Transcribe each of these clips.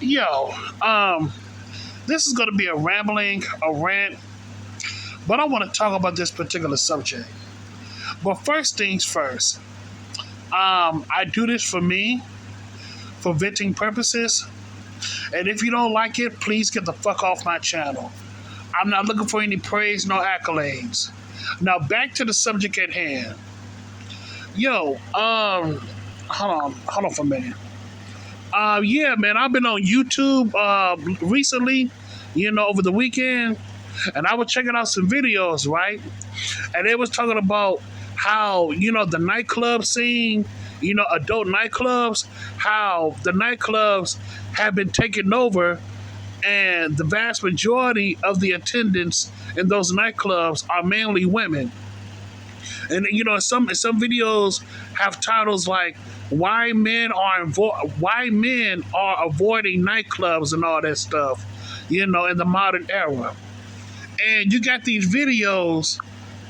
Yo, this is going to be a rambling, a rant, but I want to talk about this particular subject. But first things first, I do this for me, for venting purposes, and if you don't like it, please get the fuck off my channel. I'm not looking for any praise, no accolades. Now back to the subject at hand. Yo, hold on for a minute. Yeah, man, I've been on YouTube recently, over the weekend, and I was checking out some videos, right? And they was talking about how, the nightclub scene, adult nightclubs, how the nightclubs have been taken over, and the vast majority of the attendants in those nightclubs are mainly women. And some videos have titles like why men are avoiding nightclubs and all that stuff, in the modern era. And you got these videos,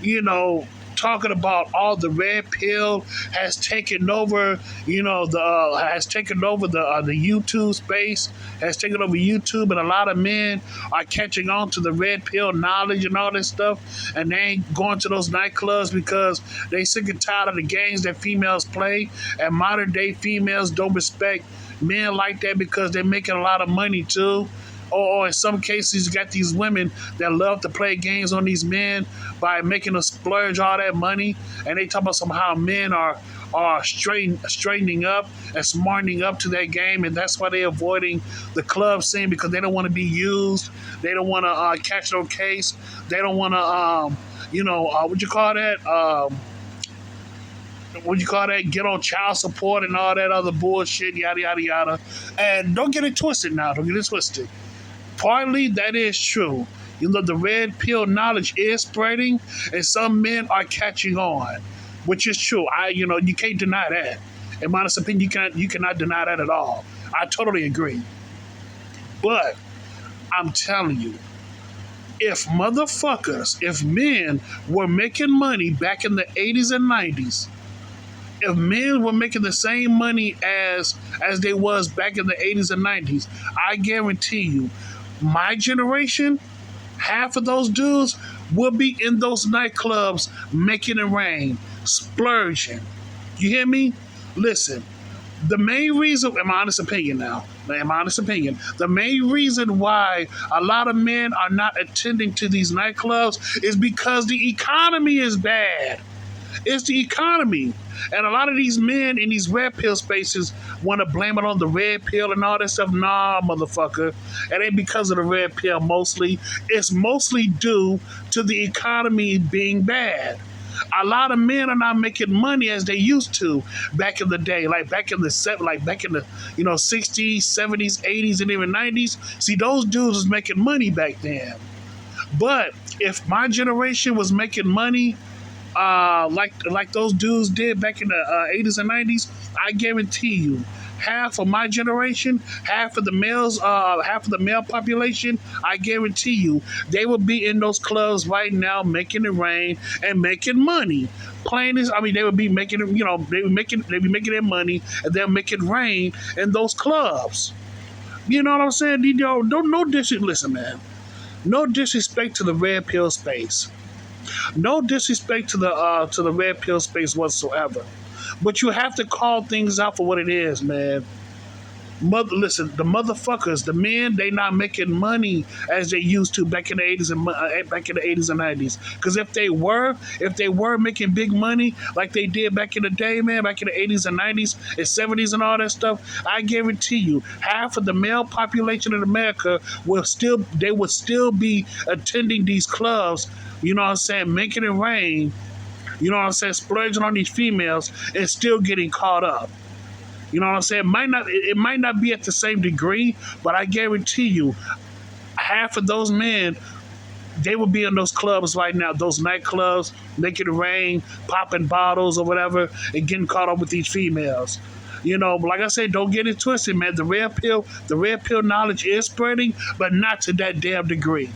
you know, talking about all the red pill has taken over, the has taken over the YouTube space, has taken over YouTube, and a lot of men are catching on to the red pill knowledge and all this stuff, and they ain't going to those nightclubs because they sick and tired of the games that females play, and modern day females don't respect men like that because they're making a lot of money too. Or in some cases, you got these women that love to play games on these men by making them splurge all that money, and they talk about somehow men are straightening up and smartening up to that game, and that's why they're avoiding the club scene because they don't want to be used, they don't want to catch no case, they don't want to what you call that get on child support and all that other bullshit, yada yada yada. And don't get it twisted now, don't get it twisted. Partly that is true. The red pill knowledge is spreading, and some men are catching on, which is true. You can't deny that. In my honest opinion, you cannot deny that at all. I totally agree. But I'm telling you, if men were making money back in the 80s and 90s, if men were making the same money as they was back in the 80s and 90s, I guarantee you, my generation, half of those dudes will be in those nightclubs making it rain, splurging. You hear me? Listen, the main reason, the main reason why a lot of men are not attending to these nightclubs is because the economy is bad. It's the economy. And a lot of these men in these red pill spaces want to blame it on the red pill and all that stuff. Nah, motherfucker. It ain't because of the red pill mostly. It's mostly due to the economy being bad. A lot of men are not making money as they used to back in the day, like back in the 60s, 70s, 80s, and even 90s. See, those dudes was making money back then. But if my generation was making money like those dudes did back in the 80s and 90s, I guarantee you, half of my generation, half of the male population, I guarantee you, they would be in those clubs right now, making it rain and making money. Plain this, they would be making it, they'd be making their money and they'll make it rain in those clubs. You know what I'm saying? Listen, man. No disrespect to the red pill space. No disrespect to the red pill space whatsoever, but you have to call things out for what it is, man. Listen, the motherfuckers, the men, they not making money as they used to back in the 80s and back in the 80s and 90s. Because if they were making big money like they did back in the day, man, back in the 80s and 90s and 70s and all that stuff, I guarantee you, half of the male population in America would still be attending these clubs. You know what I'm saying? Making it rain. You know what I'm saying? Splurging on these females and still getting caught up. You know what I'm saying? It might not be at the same degree, but I guarantee you, half of those men, they would be in those clubs right now, those nightclubs, making it rain, popping bottles or whatever, and getting caught up with these females. But like I said, don't get it twisted, man. The red pill knowledge is spreading, but not to that damn degree.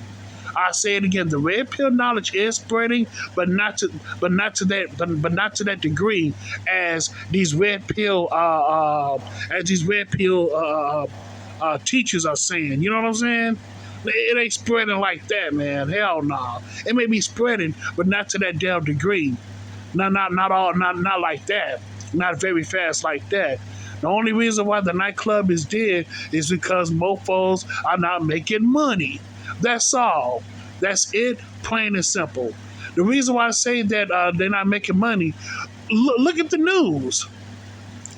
I say it again: the red pill knowledge is spreading, but not to that degree as these red pill teachers are saying. You know what I'm saying? It ain't spreading like that, man. Hell no. It may be spreading, but not to that damn degree. Not like that. Not very fast like that. The only reason why the nightclub is dead is because mofos are not making money. That's all. That's it, plain and simple. The reason why I say that they're not making money, look at the news.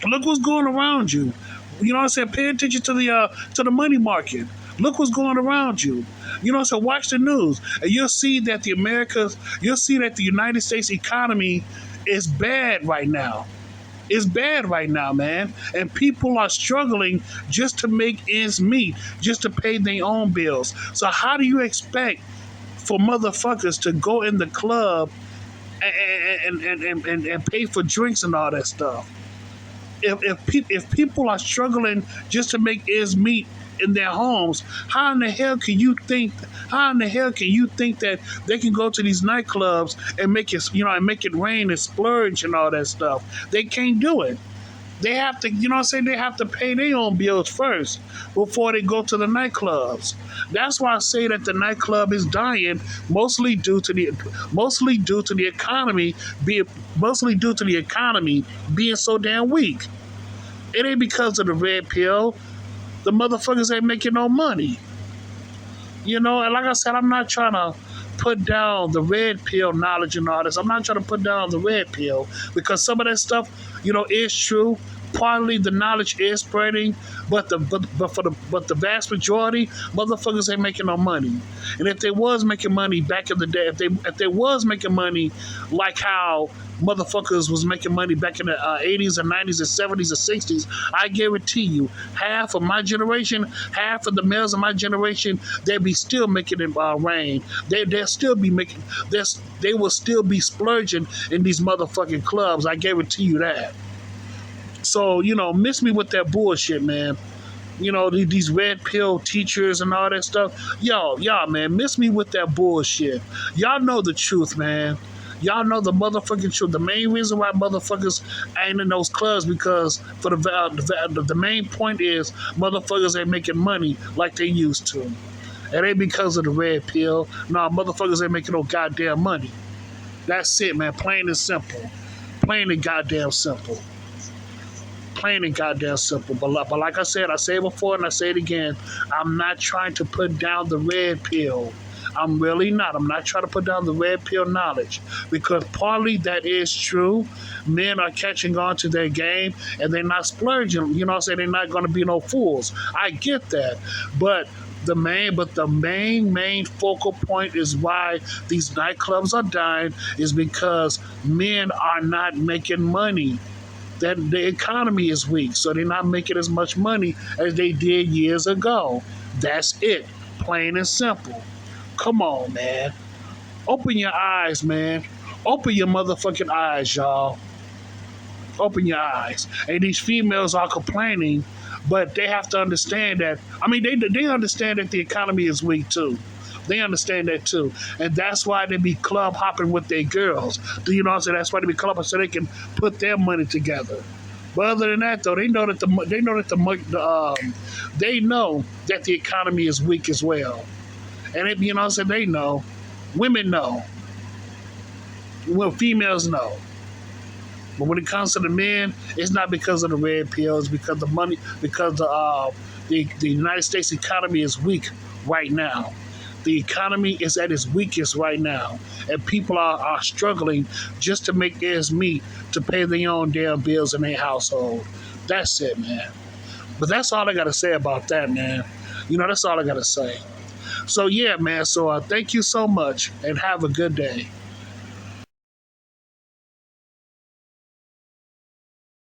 Look what's going around you. You know what I'm saying? Pay attention to the money market. Look what's going around you. You know, so watch the news, and you'll see that the United States economy is bad right now. It's bad right now, man. And people are struggling just to make ends meet, just to pay their own bills. So how do you expect for motherfuckers to go in the club and pay for drinks and all that stuff? If people are struggling just to make ends meet in their homes, how in the hell can you think? How in the hell can you think that they can go to these nightclubs and make it, and make it rain and splurge and all that stuff? They can't do it. They have to, you know what I'm saying? They have to pay their own bills first before they go to the nightclubs. That's why I say that the nightclub is dying, mostly due to the economy being so damn weak. It ain't because of the red pill. The motherfuckers ain't making no money. And like I said, I'm not trying to put down the red pill knowledge and all this. I'm not trying to put down the red pill because some of that stuff, is true. Partly the knowledge is spreading, but the vast majority, motherfuckers ain't making no money. And if they was making money back in the day, if they was making money like how motherfuckers was making money back in the 80s and 90s and 70s and 60s, I guarantee you, half of the males of my generation, they'd be still making it rain. They'll still be making this. They will still be splurging in these motherfucking clubs. I guarantee you that. So, miss me with that bullshit, man. These red pill teachers and all that stuff. Y'all, man, miss me with that bullshit. Y'all know the truth, man. Y'all know the motherfucking truth. The main reason why motherfuckers ain't in those clubs because for the main point is motherfuckers ain't making money like they used to. It ain't because of the red pill. No, motherfuckers ain't making no goddamn money. That's it, man. Plain and simple. Plain and goddamn simple. Plain and goddamn simple. But like I said it before and I say it again, I'm not trying to put down the red pill. I'm really not. I'm not trying to put down the red pill knowledge because partly that is true. Men are catching on to their game and they're not splurging. They're not going to be no fools. I get that. But the main focal point is why these nightclubs are dying is because men are not making money. That the economy is weak, so they're not making as much money as they did years ago. That's it. Plain and simple. Come on, man. Open your eyes, man. Open your motherfucking eyes, y'all. Open your eyes. And these females are complaining, but they have to understand that. I mean, they understand that the economy is weak too. They understand that too. And that's why they be club hopping with their girls. Do so that's why they be club hopping so they can put their money together. But other than that, though, they know that the economy is weak as well. And it, they know. Women know. Well, females know. But when it comes to the men, it's not because of the red pill. It's because the money, because the United States economy is weak right now. The economy is at its weakest right now, and people are struggling just to make ends meet to pay their own damn bills in their household. That's it, man. But that's all I got to say about that, man. That's all I got to say. So, yeah, man. So, thank you so much, and have a good day.